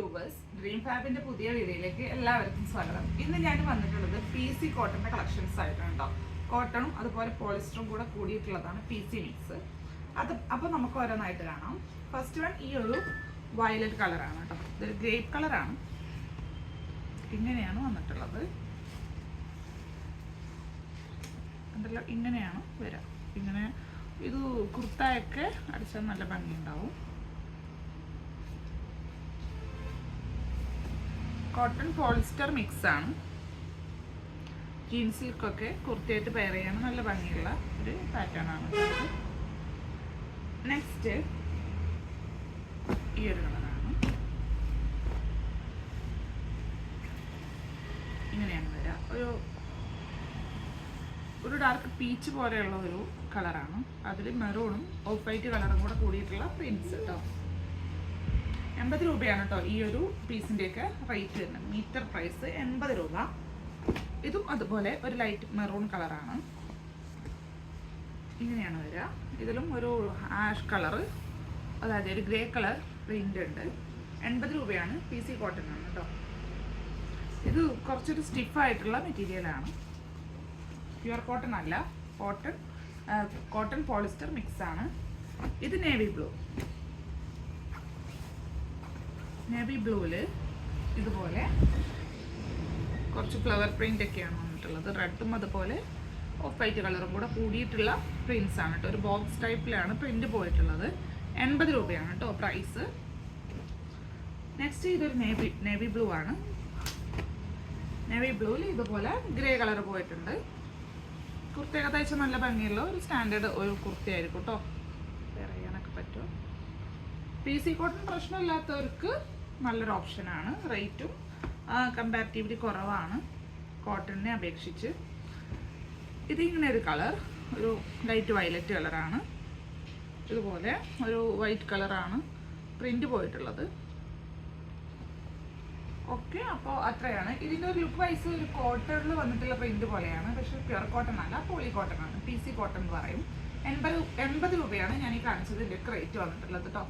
Viewers, dream ഫാബിന്റെ പുതിയ വീഡിയോയിലേക്ക് എല്ലാവർക്കും സ്വാഗതം. ഇന്ന് ഞാൻ വന്നിട്ടുള്ളത് PC കോട്ടന്റെ കളക്ഷൻസ് ആയിട്ടാണ് കേട്ടോ. കോട്ടണും അതുപോലെ പോളിസ്റ്ററും കൂടെ കൂടിയിട്ടുള്ളതാണ് PC മിക്സ്. അപ്പോൾ നമുക്ക് ഓരോന്നായിട്ട് കാണാം. ഫസ്റ്റ് വൺ ഈ ഒരു വയലറ്റ് കളറാണ് കേട്ടോ. ഇതൊരു ഗ്രേപ്പ് കളറാണ്. ഇങ്ങനെയാണ് വന്നിട്ടുള്ളത്. ഉണ്ടല്ലോ, ഇങ്ങനെയാണ് വരിക. ഇങ്ങനെ ഇത് കുർത്തായൊക്കെ അടിച്ചാൽ നല്ല ഭംഗിയുണ്ടാവും. കോട്ടൺ പോളിസ്റ്റർ മിക്സ് ആണ്. ജീൻസിൽക്കൊക്കെ കുർത്തിയായിട്ട് പെയർ ചെയ്യാൻ നല്ല ഭംഗിയുള്ള ഒരു പാറ്റേൺ ആണ്. നെക്സ്റ്റ് ഈ ഒരു കളറാണ്. ഇങ്ങനെയാണ് വരിക. ഒരു ഡാർക്ക് പീച്ച് പോലെയുള്ള ഒരു കളറാണ്. അതിൽ മെറൂണും ഓഫ് വൈറ്റ് കളറും കൂടെ കൂടിയിട്ടുള്ള പ്രിന്റ്സ് കേട്ടോ. 80 രൂപയാണ് കേട്ടോ ഈ ഒരു പീസിൻ്റെയൊക്കെ റേറ്റ് വരുന്നത്. മീറ്റർ പ്രൈസ് 80 രൂപ. ഇതും അതുപോലെ ഒരു ലൈറ്റ് മെറൂൺ കളറാണ്. ഇങ്ങനെയാണ് വരിക. ഇതിലും ഒരു ആഷ് കളറ്, അതായത് ഒരു ഗ്രേ കളർ പ്രിൻ്റ് ഉണ്ട്. 80 രൂപയാണ്. PC കോട്ടൺ ആണ് കേട്ടോ. ഇത് കുറച്ചൊരു സ്റ്റിഫായിട്ടുള്ള മെറ്റീരിയലാണ്. പ്യുവർ കോട്ടൺ അല്ല, കോട്ടൺ പോളിസ്റ്റർ മിക്സ് ആണ്. ഇത് നേവി ബ്ലൂവില് ഇതുപോലെ കുറച്ച് ഫ്ലവർ പ്രിന്റ് ഒക്കെയാണ് വന്നിട്ടുള്ളത്. റെഡും അതുപോലെ ഓഫ് വൈറ്റ് കളറും കൂടെ കൂടിയിട്ടുള്ള പ്രിന്റ്സ് ആണ് കേട്ടോ. ഒരു ബോക്സ് ടൈപ്പിലാണ് പ്രിന്റ് പോയിട്ടുള്ളത്. 80 രൂപയാണ് കേട്ടോ പ്രൈസ്. നെക്സ്റ്റ് ഇതൊരു നേവി ബ്ലൂ ആണ്. നേവി ബ്ലൂവിൽ ഇതുപോലെ ഗ്രേ കളർ പോയിട്ടുണ്ട്. കുർത്തിയൊക്കെ തയ്ച്ച നല്ല ഭംഗിയുള്ള ഒരു സ്റ്റാൻഡേർഡ് ഒരു കുർത്തിയായിരിക്കും കേട്ടോ. വേറെ ചെയ്യാനൊക്കെ പറ്റും. PC കോട്ടൺ പ്രശ്നമില്ലാത്തവർക്ക് നല്ലൊരു ഓപ്ഷനാണ്. റേറ്റും കമ്പാരിറ്റീവ്ലി കുറവാണ് കോട്ടണിനെ അപേക്ഷിച്ച്. ഇതിങ്ങനെ ഒരു കളർ, ഒരു ലൈറ്റ് വയലറ്റ് കളറാണ്. ഇതുപോലെ ഒരു വൈറ്റ് കളറാണ് പ്രിന്റ് പോയിട്ടുള്ളത്. ഓക്കെ, അപ്പോൾ അത്രയാണ്. ഇതിൻ്റെ ഒരു ലുക്ക് വൈസ് ഒരു കോട്ടണിൽ വന്നിട്ടുള്ള പ്രിന്റ് പോലെയാണ്. പക്ഷേ പ്യുവർ കോട്ടൺ അല്ല, പോളി കോട്ടൺ ആണ്. PC കോട്ടൺ എന്ന് പറയും. 80 രൂപയാണ് ഞാൻ ഈ കാണിച്ചതിൻ്റെ റേറ്റ് വന്നിട്ടുള്ളത് കേട്ടോ.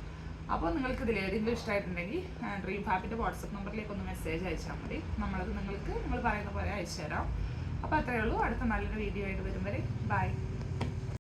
അപ്പോൾ നിങ്ങൾക്ക് ഇതിൽ ഏതെങ്കിലും ഇഷ്ടമായിട്ടുണ്ടെങ്കിൽ ഡ്രീം ഫാബിൻ്റെ വാട്സപ്പ് നമ്പറിലേക്ക് ഒന്ന് മെസ്സേജ് അയച്ചാൽ മതി. നിങ്ങൾ പറയുന്ന പോലെ അയച്ചു തരാം. അപ്പോൾ അത്രയേ ഉള്ളൂ. അടുത്ത നല്ലൊരു വീഡിയോ ആയിട്ട് വരും വരെ ബൈ.